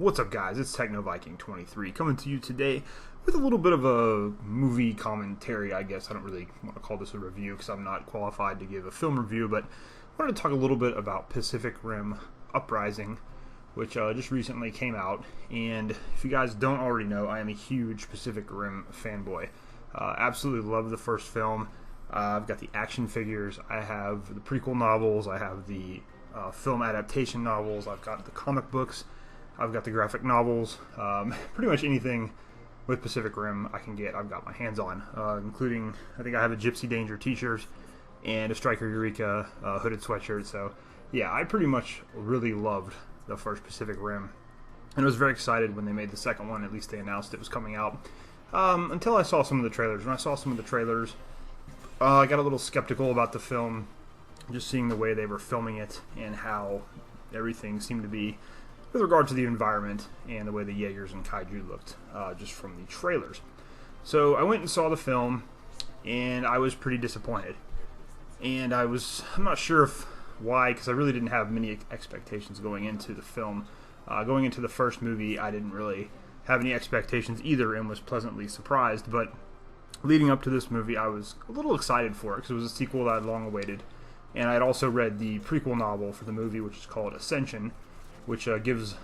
What's up, guys? It's TechnoViking23 coming to you today with a little bit of a movie commentary, I guess. I don't really want to call this a review because I'm not qualified to give a film review, but I wanted to talk a little bit about Pacific Rim Uprising, which just recently came out. And if you guys don't already know, I am a huge Pacific Rim fanboy. Absolutely love the first film. I've got the action figures, I have the prequel novels, I have the film adaptation novels, I've got the comic books, I've got the graphic novels, pretty much anything with Pacific Rim I can get, I've got my hands on, including, I think I have a Gypsy Danger t-shirt and a Striker Eureka hooded sweatshirt. So yeah, I pretty much really loved the first Pacific Rim, and I was very excited when they made the second one. At least they announced it was coming out, until I saw some of the trailers. When I saw some of the trailers, I got a little skeptical about the film, just seeing the way they were filming it and how everything seemed to be with regard to the environment and the way the Jaegers and Kaiju looked, just from the trailers. So I went and saw the film, and I was pretty disappointed. And I'm not sure why, because I really didn't have many expectations going into the film. Going into the first movie, I didn't really have any expectations either and was pleasantly surprised, but leading up to this movie, I was a little excited for it because it was a sequel that I'd long awaited. And I had also read the prequel novel for the movie, which is called Ascension, which gives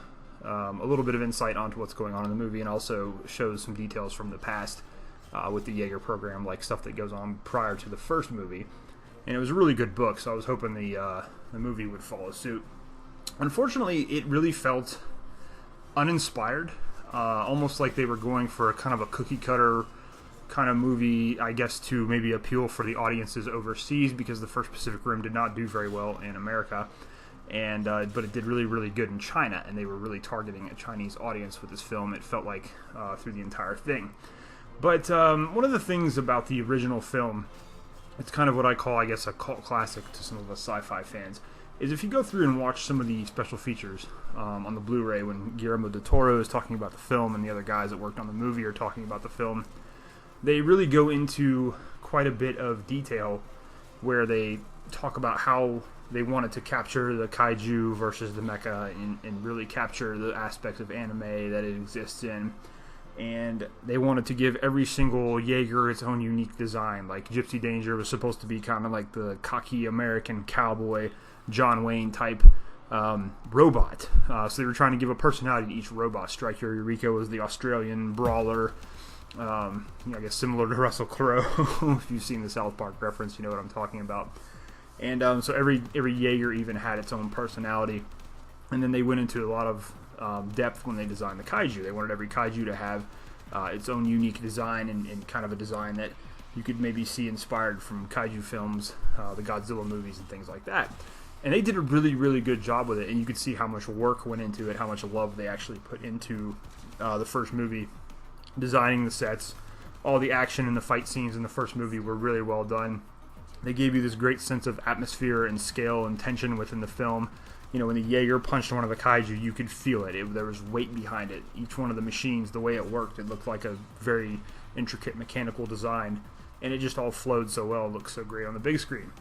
a little bit of insight onto what's going on in the movie and also shows some details from the past with the Jaeger program, like stuff that goes on prior to the first movie. And it was a really good book, so I was hoping the movie would follow suit. Unfortunately, it really felt uninspired, almost like they were going for a kind of a cookie-cutter kind of movie, I guess, to maybe appeal for the audiences overseas, because the first Pacific Rim did not do very well in America, and but it did really, really good in China, and they were really targeting a Chinese audience with this film, it felt like, through the entire thing. But one of the things about the original film, it's kind of what I call, I guess, a cult classic to some of us sci-fi fans, is if you go through and watch some of the special features on the Blu-ray when Guillermo del Toro is talking about the film and the other guys that worked on the movie are talking about the film, they really go into quite a bit of detail where they talk about how they wanted to capture the kaiju versus the mecha and really capture the aspects of anime that it exists in. And they wanted to give every single Jaeger its own unique design. Like Gypsy Danger was supposed to be kind of like the cocky American cowboy, John Wayne type robot. So they were trying to give a personality to each robot. Striker Eureka was the Australian brawler. I guess similar to Russell Crowe. If you've seen the South Park reference, you know what I'm talking about. And so every Jaeger even had its own personality. And then they went into a lot of depth when they designed the Kaiju. They wanted every Kaiju to have its own unique design and kind of a design that you could maybe see inspired from Kaiju films, the Godzilla movies and things like that. And they did a really, really good job with it, and you could see how much work went into it, how much love they actually put into the first movie. Designing the sets, all the action and the fight scenes in the first movie were really well done. They gave you this great sense of atmosphere and scale and tension within the film. You know, when the Jaeger punched one of the Kaiju, you could feel it. There was weight behind it. Each one of the machines, the way it worked, it looked like a very intricate mechanical design, and it just all flowed so well. It looked so great on the big screen.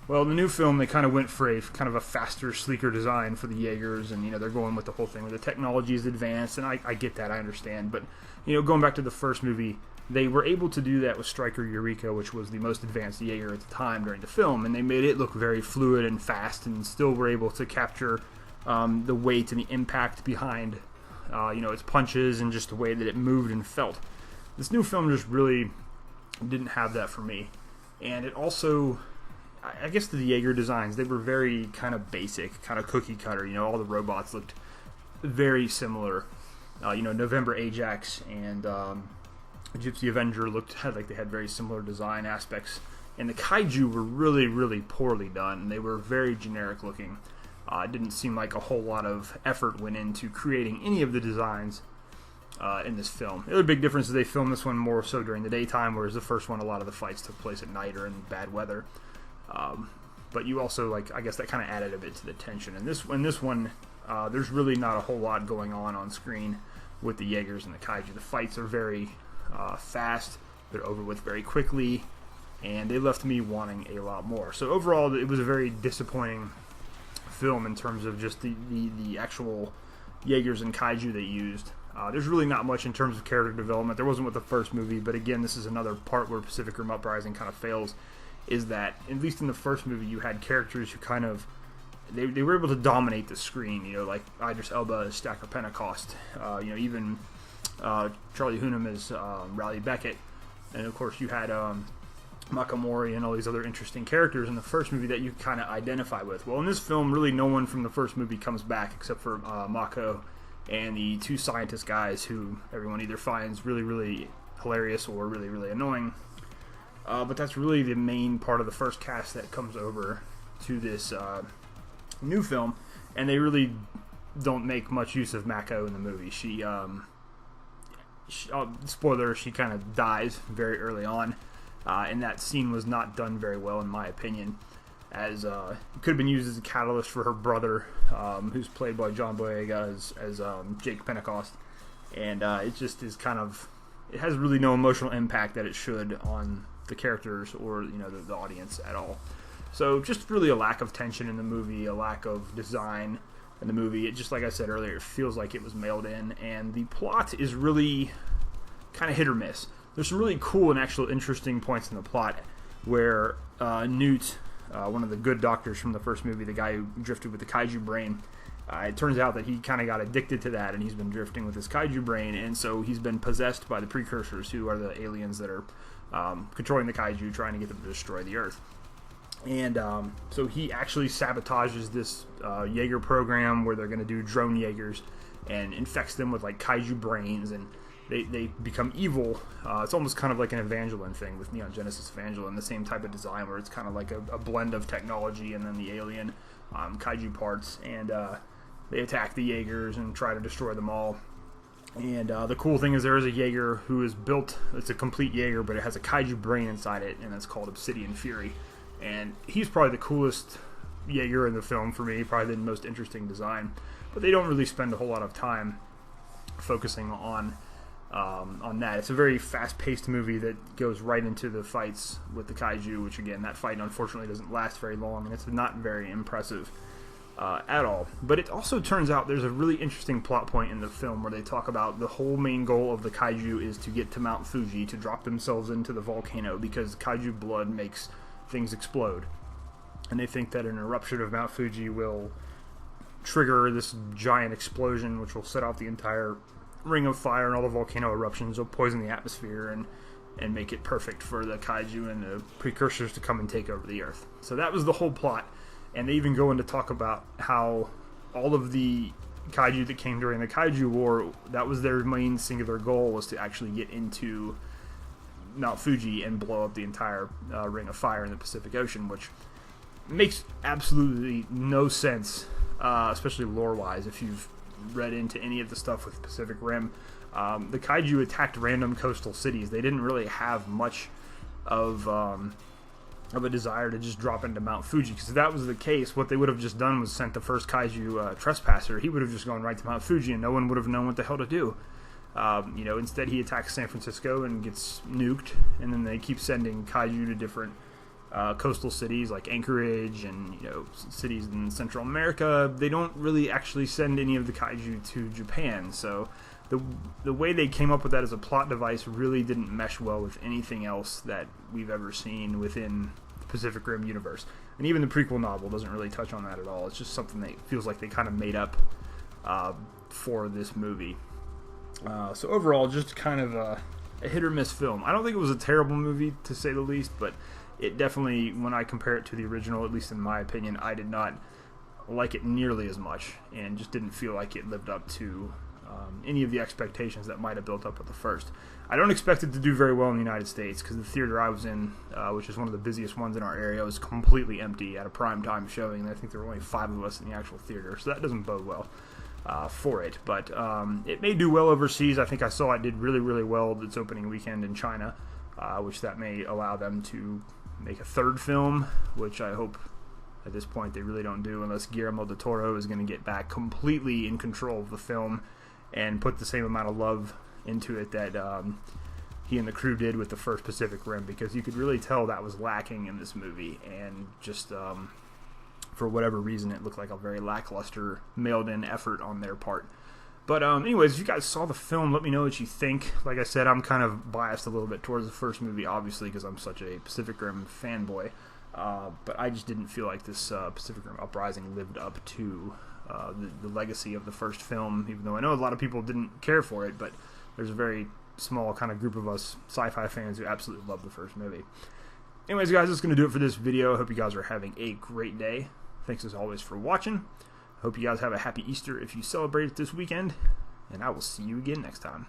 Well, in the new film, they kind of went for a kind of a faster, sleeker design for the Jaegers, and, you know, they're going with the whole thing where the technology is advanced, and I get that, I understand, but, you know, going back to the first movie, they were able to do that with Striker Eureka, which was the most advanced Jaeger at the time during the film, and they made it look very fluid and fast, and still were able to capture the weight and the impact behind, its punches and just the way that it moved and felt. This new film just really didn't have that for me, and it also, I guess the Jaeger designs, they were very kind of basic, kind of cookie cutter. You know, all the robots looked very similar. November Ajax and Gypsy Avenger had like they had very similar design aspects. And the Kaiju were really, really poorly done. They were very generic looking. It didn't seem like a whole lot of effort went into creating any of the designs in this film. The other big difference is they filmed this one more so during the daytime, whereas the first one, a lot of the fights took place at night or in bad weather. But you also, I guess that kind of added a bit to the tension. And this one, there's really not a whole lot going on screen with the Jaegers and the Kaiju. The fights are very fast, they're over with very quickly, and they left me wanting a lot more. So overall, it was a very disappointing film in terms of just the actual Jaegers and Kaiju they used. There's really not much in terms of character development. There wasn't with the first movie, but again, this is another part where Pacific Rim Uprising kind of fails, is that, at least in the first movie, you had characters who kind of, they were able to dominate the screen, like Idris Elba as Stacker Pentecost, even Charlie Hunnam as Raleigh Beckett, and of course you had Makamori and all these other interesting characters in the first movie that you kind of identify with. Well, in this film, really no one from the first movie comes back except for Mako and the two scientist guys who everyone either finds really, really hilarious or really, really annoying. But that's really the main part of the first cast that comes over to this new film, and they really don't make much use of Mako in the movie. She spoiler, she kind of dies very early on. And that scene was not done very well, in my opinion, as it could have been used as a catalyst for her brother, who's played by John Boyega as Jake Pentecost, and it just is kind of, it has really no emotional impact that it should on the characters or the audience at all. So just really a lack of tension in the movie, a lack of design in the movie. It just, like I said earlier, it feels like it was mailed in, and the plot is really kind of hit or miss. There's some really cool and actual interesting points in the plot where Newt, one of the good doctors from the first movie, the guy who drifted with the kaiju brain, it turns out that he kind of got addicted to that, and he's been drifting with his kaiju brain, and so he's been possessed by the precursors, who are the aliens that are controlling the kaiju, trying to get them to destroy the Earth. And so he actually sabotages this Jaeger program where they're going to do drone Jaegers and infects them with like kaiju brains, and they become evil. It's almost kind of like an Evangeline thing with Neon Genesis Evangelion, the same type of design where it's kind of like a blend of technology and then the alien kaiju parts, and they attack the Jaegers and try to destroy them all. And the cool thing is there is a Jaeger who is built, it's a complete Jaeger, but it has a kaiju brain inside it, and it's called Obsidian Fury. And he's probably the coolest Jaeger in the film for me, probably the most interesting design. But they don't really spend a whole lot of time focusing on that. It's a very fast-paced movie that goes right into the fights with the kaiju, which again, that fight unfortunately doesn't last very long, and it's not very impressive at all. But it also turns out there's a really interesting plot point in the film where they talk about the whole main goal of the kaiju is to get to Mount Fuji, to drop themselves into the volcano, because kaiju blood makes things explode. And they think that an eruption of Mount Fuji will trigger this giant explosion, which will set off the entire ring of fire, and all the volcano eruptions will poison the atmosphere and make it perfect for the kaiju and the precursors to come and take over the Earth. So that was the whole plot, and they even go in to talk about how all of the kaiju that came during the Kaiju War, that was their main singular goal, was to actually get into Mount Fuji and blow up the entire ring of fire in the Pacific Ocean, which makes absolutely no sense, especially lore-wise, if you've read into any of the stuff with Pacific Rim. The kaiju attacked random coastal cities. They didn't really have much of a desire to just drop into Mount Fuji, because if that was the case, what they would have just done was sent the first kaiju trespasser. He would have just gone right to Mount Fuji, and no one would have known what the hell to do. Instead he attacks San Francisco and gets nuked, and then they keep sending kaiju to different coastal cities like Anchorage and cities in Central America. They don't really actually send any of the kaiju to Japan, so the way they came up with that as a plot device really didn't mesh well with anything else that we've ever seen within the Pacific Rim universe. And even the prequel novel doesn't really touch on that at all. It's just something that feels like they kind of made up for this movie. So overall, just kind of a hit or miss film. I don't think it was a terrible movie, to say the least, but it definitely, when I compare it to the original, at least in my opinion, I did not like it nearly as much, and just didn't feel like it lived up to any of the expectations that might have built up with the first. I don't expect it to do very well in the United States, because the theater I was in, which is one of the busiest ones in our area, was completely empty at a prime time showing, and I think there were only 5 of us in the actual theater, so that doesn't bode well for it. But it may do well overseas. I think I saw it did really, really well its opening weekend in China, which that may allow them to make a third film, which I hope at this point they really don't do, unless Guillermo del Toro is going to get back completely in control of the film and put the same amount of love into it that he and the crew did with the first Pacific Rim, because you could really tell that was lacking in this movie, and just for whatever reason it looked like a very lackluster mailed-in effort on their part. But anyways, if you guys saw the film, let me know what you think. Like I said, I'm kind of biased a little bit towards the first movie, obviously, because I'm such a Pacific Rim fanboy. But I just didn't feel like this Pacific Rim Uprising lived up to the legacy of the first film, even though I know a lot of people didn't care for it, but there's a very small kind of group of us sci-fi fans who absolutely love the first movie. Anyways, guys, that's going to do it for this video. I hope you guys are having a great day. Thanks as always for watching. Hope you guys have a happy Easter if you celebrate it this weekend, and I will see you again next time.